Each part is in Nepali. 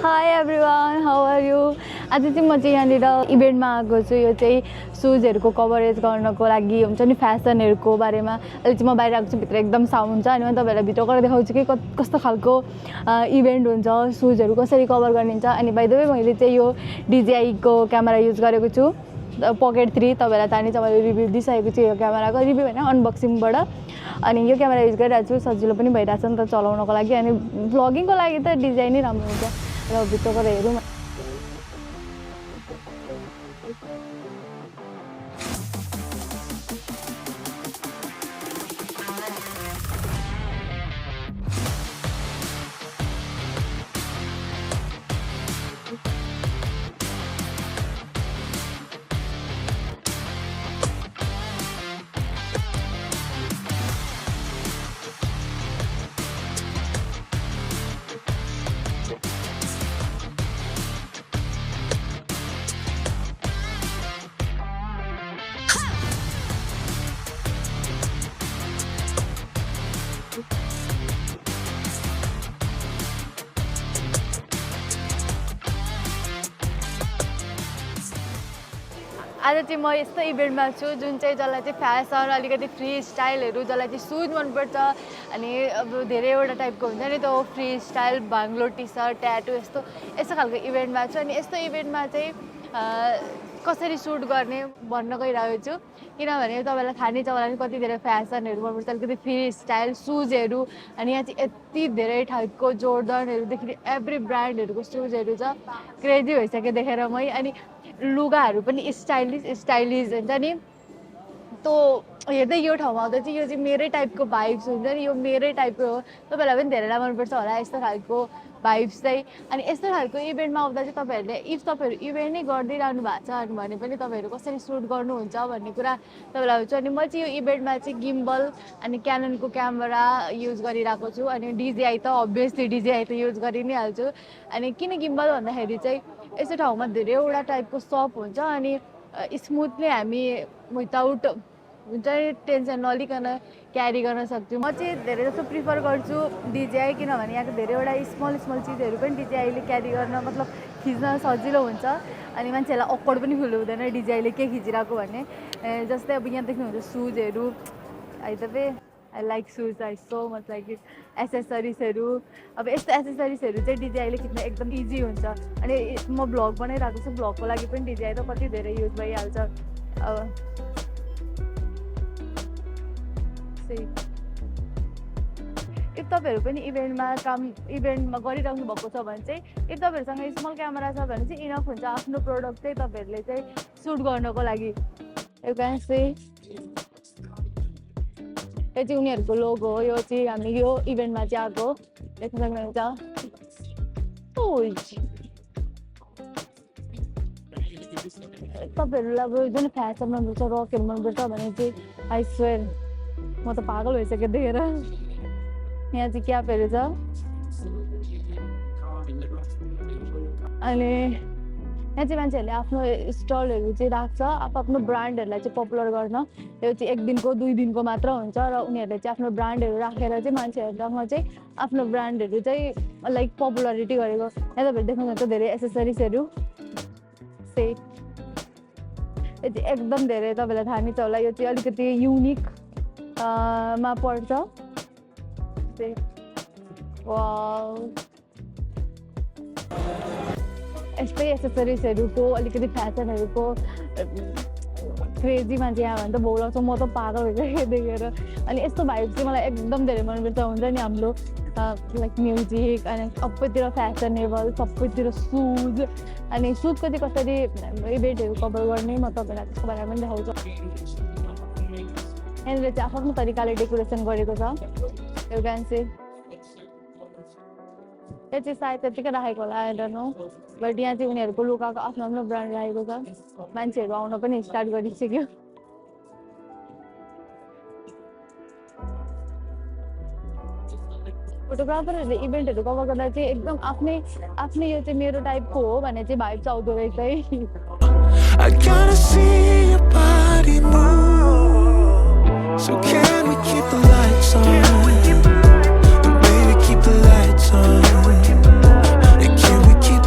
Hi everyone, how are you? आज चाहिँ म चाहिँ यहाँनिर इभेन्टमा आएको छु। यो चाहिँ सुजहरुको कभरेज गर्नको लागि हुन्छ नि, फ्यासनहरुको बारेमा। अहिले चाहिँ म बाहिर आएको छु, भित्र एकदम साउन्ड छ अनि म तपाईहरुलाई भित्र गएर देखाउँछु कि कस्तो खालको इभेन्ट हुन्छ, सुजहरु कसरी कभर गरिन्छ। अनि बाइ द वे मैले चाहिँ यो DJI को क्यामेरा युज गरेको छु, पोकेट 3। तपाईहरुलाई थाहा नै छ, मैले रिभ्यु दिइसकेको छु यो क्यामेराको, रिभ्यु हैन अनबक्सिङबाट। अनि यो क्यामेरा युज गरिरहेको छु, सजिलो पनि भइरहेछ नि त चलाउनको लागि। अनि भ्लगिङको लागि त DJI नै राम्रो हुन्छ। र भित्र गएर हेरौँ। आज चाहिँ म यस्तो इभेन्टमा छु जुन चाहिँ जसलाई चाहिँ फ्यासन, अलिकति फ्री स्टाइलहरु, जसलाई चाहिँ सुज मनपर्छ अनि अब धेरैवटा टाइपको हुन्छ नि त्यो फ्री स्टाइल, बाङ्लो टी सर्ट, ट्याटू, यस्तो खालको इभेन्टमा छु। अनि यस्तो इभेन्टमा चाहिँ कसरी सुट गर्ने भन्न गइरहेको छु, किनभने तपाईलाई थाहा नै छ होला नि कति धेरै फ्यासनहरु मनपर्छ, अलिकति फ्री स्टाइल सुजहरु। अनि यहाँ चाहिँ यति धेरै टाइपको जोर्डनहरुदेखि एभ्री ब्रान्डहरुको सुजहरु छ, क्रेजी भइसक्यो देखेर मै। अनि लुगाहरु पनि स्टाइलिश हुन्छ नि, तो हेर्दै यो ठाउँमा आउँदा चाहिँ यो चाहिँ मेरै टाइपको भाइब्स हुन्छ नि, यो मेरै टाइपको हो। तपाईलाई पनि धेरैलाई मनपर्छ होला यस्तो खालको भाइब्स चाहिँ। अनि यस्तो खालको इभेन्टमा आउँदा चाहिँ तपाईहरुले इफ तपाईहरु इभेन्ट नै गर्दिरहनु भएको छ भने पनि तपाईहरु कसरी सुट गर्नुहुन्छ भन्ने कुरा तपाईलाई हुन्छ। अनि म चाहिँ यो इभेन्टमा चाहिँ गिम्बल अनि क्याननको क्यामेरा युज गरिरहेको छु। अनि DJI त अभियसली DJI त युज गरि नै हाल्छु। अनि किन गिम्बल भन्दाखेरि चाहिँ यस्तो ठाउँमा धेरैवटा टाइपको सप हुन्छ अनि स्मुथली हामी विदाउट हुन्छ नि टेन्सन नलिकन क्यारी गर्न सक्छु। म चाहिँ धेरै जस्तो प्रिफर गर्छु DJI, किनभने यहाँको धेरैवटा स्मल चिजहरु पनि DJI ले क्यारी गर्न मतलब खिच्न सजिलो हुन्छ। अनि मान्छेलाई अक्वर्ड पनि फिल हुँदैन DJI ले के खिचिरहेको भन्ने। जस्तै अब यहाँ देख्नुहुन्छ सुजहरु, I like shoes, I so much like it. एसेसरिजहरु, अब यस्तो एसेसरिजहरु चाहिँ DJI ले खिच्न एकदम इजी हुन्छ। अनि म ब्लग बनाइरहेको छु, ब्लगको लागि पनि DJI त कति धेरै युज भइहाल्छ। अब इफ तपाईहरु पनि इभेन्टमा गरिराख्नु भएको छ भने चाहिँ इफ तपाईहरुसँग स्मल क्यामेरा छ भने चाहिँ इनफ हुन्छ आफ्नो प्रोडक्ट चाहिँ तपाईहरुले चाहिँ सुट गर्नको लागि। यु क्यान सी यो चाहिँ उनीहरुको लोगो हो, यो चाहिँ हामी यो इभेन्टमा चाहिँ आएको देख्न सक्नुहुन्छ। तपाईहरुलाई अब जुन फ्यासन मनपर्छ, रकहरु मनपर्छ भने चाहिँ आई स्वेयर म त पागल भइसक्यो देखेर। यहाँ चाहिँ क्यापहरु छ अनि यहाँ चाहिँ मान्छेहरूले आफ्नो स्टलहरु चाहिँ राख्छ आफ्नो ब्रान्डहरुलाई चाहिँ पपुलर गर्न। यो चाहिँ 1 दिनको 2 दिनको मात्र हुन्छ र उनीहरूले चाहिँ आफ्नो ब्रान्डहरु राखेर चाहिँ मान्छेहरुसँग चाहिँ आफ्नो ब्रान्डहरु चाहिँ लाइक पपुलरिटी गरेको। यहाँ तपाईहरु देख्नुहुन्छ धेरै एसेसरिजहरु सेट, यो चाहिँ एकदम धेरै तपाईलाई थाहा नै छ होला, यो चाहिँ अलिकति युनिक मा पर्छ। वाउ, यस्तै एसेसरिजहरुको अलिकति फ्यासनहरुको क्रेजी मान्छे यहाँ भने त बोलाउँछ, म त पागल भइसक्यो देखेर। अनि यस्तो भाइब चाहिँ मलाई एकदम धेरै मनपर्छ। हुन्छ नि हाम्रो लाइक म्युजिक अनि सबैतिर फ्यासनेबल, सबैतिर सुज। अनि सुजको चाहिँ कसरी इभेन्टहरु कभर गर्ने म तपाईहरुलाई त्यसको बारेमा पनि देखाउँछु। यहाँनिर चाहिँ आफ्नो तरिकाले डेकोरेसन गरेको छ, यु क्यान सी। यो चाहिँ सायद त्यतिकै राखेको होला, आई डोन्ट नो, बट यहाँ चाहिँ उनीहरुको लुगाको आफ्नो आफ्नो ब्रान्ड राखेको छ। मान्छेहरु आउन पनि स्टार्ट गरिसक्यो। फोटोग्राफरहरूले इभेन्टहरु कभर गर्दा चाहिँ एकदम आफ्नै यो चाहिँ मेरो टाइपको हो भने चाहिँ भाइब आउँदो रहेछ है। So can we keep the lights on? And baby, keep the lights on. And can we keep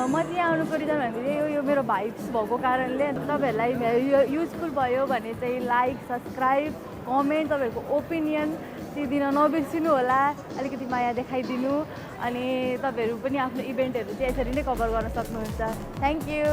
म चाहिँ आउनुको रिजन भनेको यो मेरो भाइब्स भएको कारणले तपाईँहरूलाई युजफुल भयो भने चाहिँ लाइक सब्सक्राइब कमेन्ट तपाईँहरूको ओपिनियन चाहिँ दिन नबिर्सिनु होला अलिकति माया देखाइदिनु अनि तपाईँहरू पनि आफ्नो इभेन्टहरू चाहिँ यसरी नै कभर गर्न सक्नुहुन्छ थ्याङ्क यू